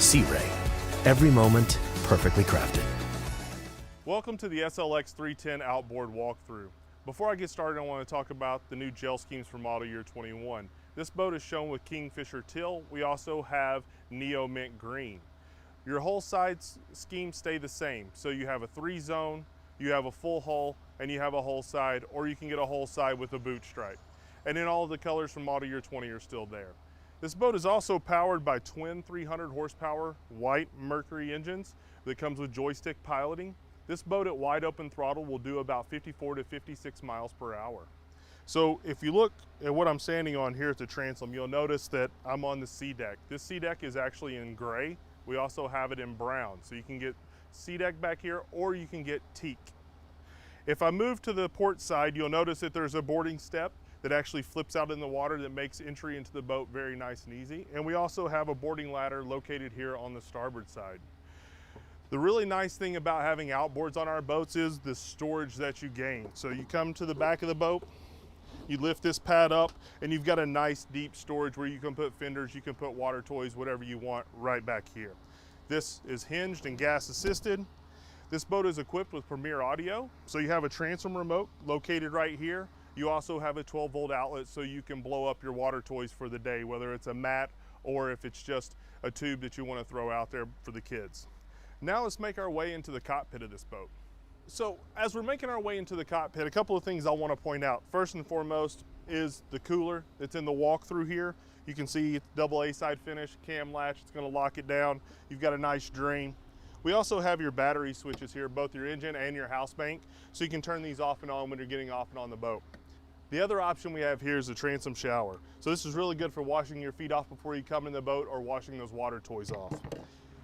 Sea Ray. Every moment perfectly crafted. Welcome to the SLX 310 outboard walkthrough. Before I get started, I want to talk about the new gel schemes for model year 21. This boat is shown with Kingfisher teal. We also have Neo Mint green. Your hull sides schemes stay the same. So you have a 3-zone, you have a full hull, and you have a hull side, or you can get a hull side with a boot stripe. And then all of the colors from model year 20 are still there. This boat is also powered by twin 300 horsepower white Mercury engines that comes with joystick piloting. This boat at wide open throttle will do about 54 to 56 miles per hour. So if you look at what I'm standing on here at the transom, you'll notice that I'm on the sea deck. This sea deck is actually in gray. We also have it in brown. So you can get sea deck back here, or you can get teak. If I move to the port side, you'll notice that there's a boarding step that actually flips out in the water that makes entry into the boat very nice and easy. And we also have a boarding ladder located here on the starboard side. The really nice thing about having outboards on our boats is the storage that you gain. So you come to the back of the boat, you lift this pad up, and you've got a nice deep storage where you can put fenders, you can put water toys, whatever you want right back here. This is hinged and gas assisted. This boat is equipped with Premier Audio. So you have a transom remote located right here. You also have a 12-volt outlet so you can blow up your water toys for the day, whether it's a mat or if it's just a tube that you want to throw out there for the kids. Now let's make our way into the cockpit of this boat. So as we're making our way into the cockpit, a couple of things I want to point out. First and foremost is the cooler that's in the walkthrough here. You can see it's double A side finish, cam latch, it's going to lock it down. You've got a nice drain. We also have your battery switches here, both your engine and your house bank, so you can turn these off and on when you're getting off and on the boat. The other option we have here is the transom shower. So this is really good for washing your feet off before you come in the boat or washing those water toys off.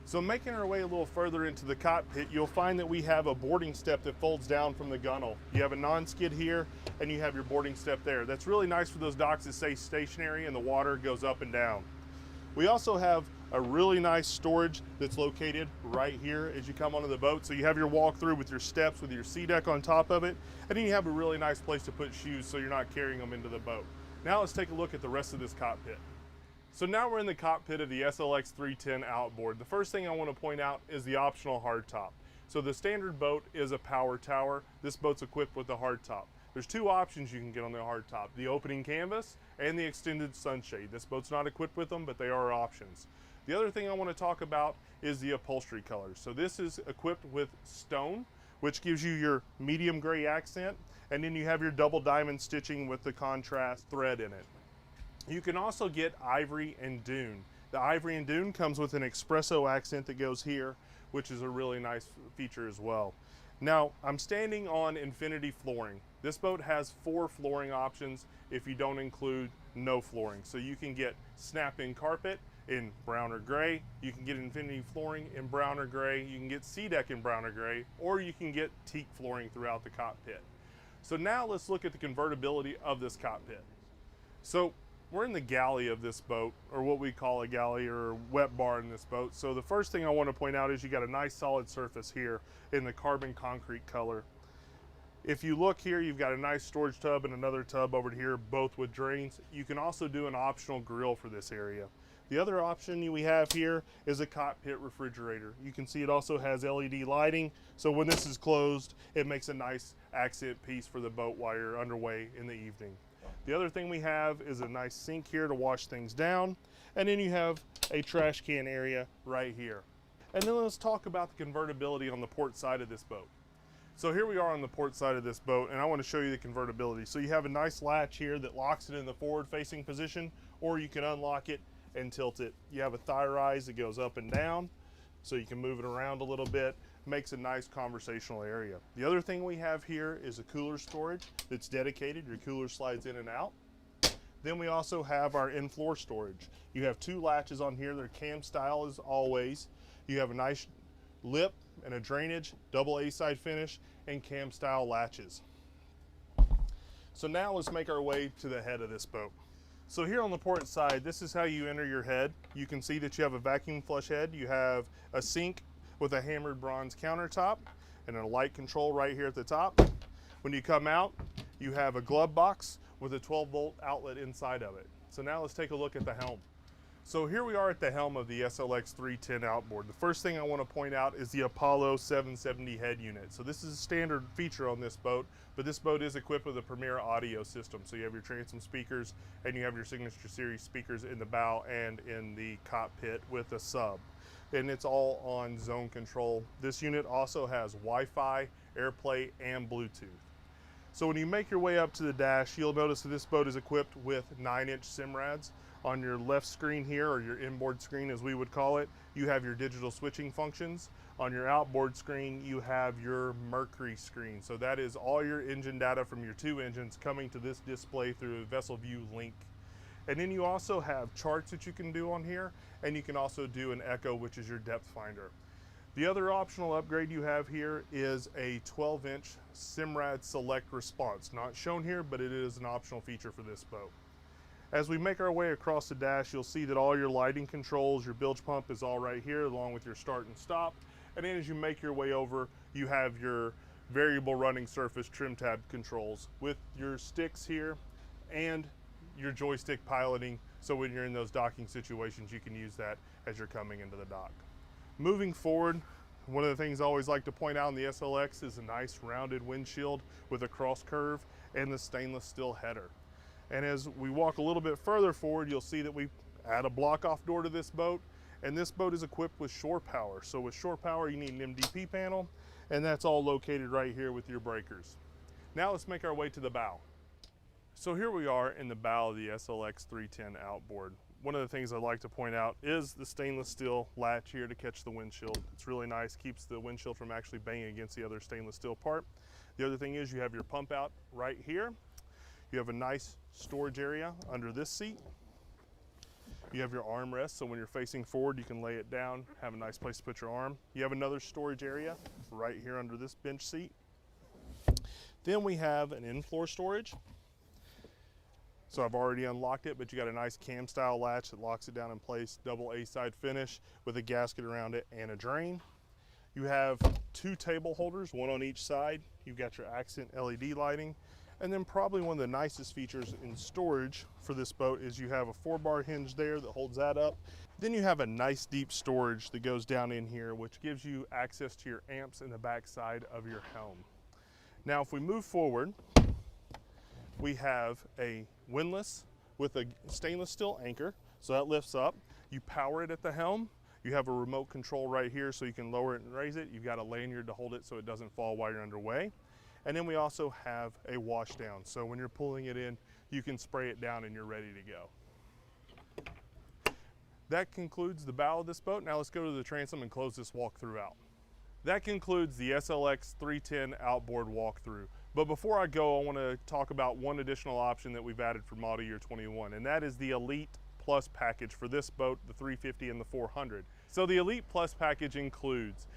So making our way a little further into the cockpit, you'll find that we have a boarding step that folds down from the gunnel. You have a non-skid here and you have your boarding step there. That's really nice for those docks that stay stationary and the water goes up and down. We also have a really nice storage that's located right here as you come onto the boat. So you have your walkthrough with your steps with your sea deck on top of it, and then you have a really nice place to put shoes so you're not carrying them into the boat. Now let's take a look at the rest of this cockpit. So now we're in the cockpit of the SLX 310 outboard. The first thing I want to point out is the optional hardtop. So the standard boat is a power tower. This boat's equipped with a hardtop. There's two options you can get on the hardtop, the opening canvas and the extended sunshade. This boat's not equipped with them, but they are options. The other thing I want to talk about is the upholstery colors. So this is equipped with stone, which gives you your medium gray accent, and then you have your double diamond stitching with the contrast thread in it. You can also get ivory and dune. The ivory and dune comes with an espresso accent that goes here, which is a really nice feature as well. Now, I'm standing on infinity flooring. This boat has 4 flooring options if you don't include no flooring. So you can get snap-in carpet in brown or gray, you can get infinity flooring in brown or gray, you can get sea deck in brown or gray, or you can get teak flooring throughout the cockpit. So now let's look at the convertibility of this cockpit. So we're in the galley of this boat, or what we call a galley or a wet bar in this boat. So the first thing I want to point out is you got a nice solid surface here in the carbon concrete color. If you look here, you've got a nice storage tub and another tub over here, both with drains. You can also do an optional grill for this area. The other option we have here is a cockpit refrigerator. You can see it also has LED lighting, so when this is closed, it makes a nice accent piece for the boat while you're underway in the evening. The other thing we have is a nice sink here to wash things down, and then you have a trash can area right here. And then let's talk about the convertibility on the port side of this boat. So here we are on the port side of this boat, and I want to show you the convertibility. So you have a nice latch here that locks it in the forward facing position, or you can unlock it and tilt it. You have a thigh rise that goes up and down, so you can move it around a little bit. Makes a nice conversational area. The other thing we have here is a cooler storage that's dedicated. Your cooler slides in and out. Then we also have our in-floor storage. You have 2 latches on here. They're cam style as always. You have a nice lip and a drainage, double A side finish, and cam style latches. So now let's make our way to the head of this boat. So here on the port side, this is how you enter your head. You can see that you have a vacuum flush head. You have a sink with a hammered bronze countertop and a light control right here at the top. When you come out, you have a glove box with a 12-volt outlet inside of it. So now let's take a look at the helm. So here we are at the helm of the SLX 310 outboard. The first thing I want to point out is the Apollo 770 head unit. So this is a standard feature on this boat, but this boat is equipped with a premier audio system. So you have your transom speakers and you have your Signature Series speakers in the bow and in the cockpit with a sub. And it's all on zone control. This unit also has Wi-Fi, AirPlay, and Bluetooth. So when you make your way up to the dash, you'll notice that this boat is equipped with 9-inch SIMRADs. On your left screen here, or your inboard screen as we would call it, you have your digital switching functions. On your outboard screen, you have your Mercury screen. So that is all your engine data from your 2 engines coming to this display through a Vessel View link. And then you also have charts that you can do on here, and you can also do an echo, which is your depth finder. The other optional upgrade you have here is a 12-inch SIMRAD Select response. Not shown here, but it is an optional feature for this boat. As we make our way across the dash, you'll see that all your lighting controls, your bilge pump is all right here, along with your start and stop. And then as you make your way over, you have your variable running surface trim tab controls with your sticks here and your joystick piloting. So when you're in those docking situations, you can use that as you're coming into the dock. Moving forward, one of the things I always like to point out in the SLX is a nice rounded windshield with a cross curve and the stainless steel header. And as we walk a little bit further forward, you'll see that we add a block-off door to this boat, and this boat is equipped with shore power. So with shore power, you need an MDP panel, and that's all located right here with your breakers. Now let's make our way to the bow. So here we are in the bow of the SLX 310 outboard. One of the things I'd like to point out is the stainless steel latch here to catch the windshield. It's really nice, keeps the windshield from actually banging against the other stainless steel part. The other thing is you have your pump out right here. You have a nice storage area under this seat. You have your armrest, so when you're facing forward, you can lay it down, have a nice place to put your arm. You have another storage area right here under this bench seat. Then we have an in-floor storage. So I've already unlocked it, but you got a nice cam style latch that locks it down in place, double A-side finish with a gasket around it and a drain. You have 2 table holders, one on each side. You've got your accent LED lighting. And then probably one of the nicest features in storage for this boat is you have a 4-bar hinge there that holds that up. Then you have a nice deep storage that goes down in here, which gives you access to your amps in the back side of your helm. Now if we move forward, we have a windlass with a stainless steel anchor. So that lifts up. You power it at the helm. You have a remote control right here so you can lower it and raise it. You've got a lanyard to hold it so it doesn't fall while you're underway. And then we also have a wash down. So when you're pulling it in, you can spray it down and you're ready to go. That concludes the bow of this boat. Now let's go to the transom and close this walkthrough out. That concludes the SLX 310 outboard walkthrough. But before I go, I want to talk about one additional option that we've added for model year 21, and that is the Elite Plus package for this boat, the 350 and the 400. So the Elite Plus package includes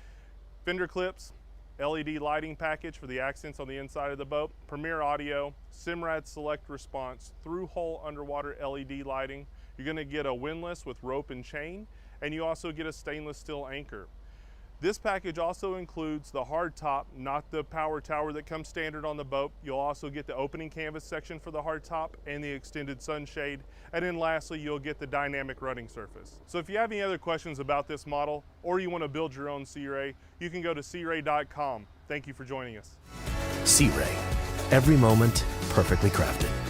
fender clips, LED lighting package for the accents on the inside of the boat, premier audio, SIMRAD Select response, through-hole underwater LED lighting. You're going to get a windlass with rope and chain, and you also get a stainless steel anchor. This package also includes the hard top, not the power tower that comes standard on the boat. You'll also get the opening canvas section for the hard top and the extended sunshade. And then lastly, you'll get the dynamic running surface. So if you have any other questions about this model, or you want to build your own Sea Ray, you can go to SeaRay.com. Thank you for joining us. Sea Ray. Every moment perfectly crafted.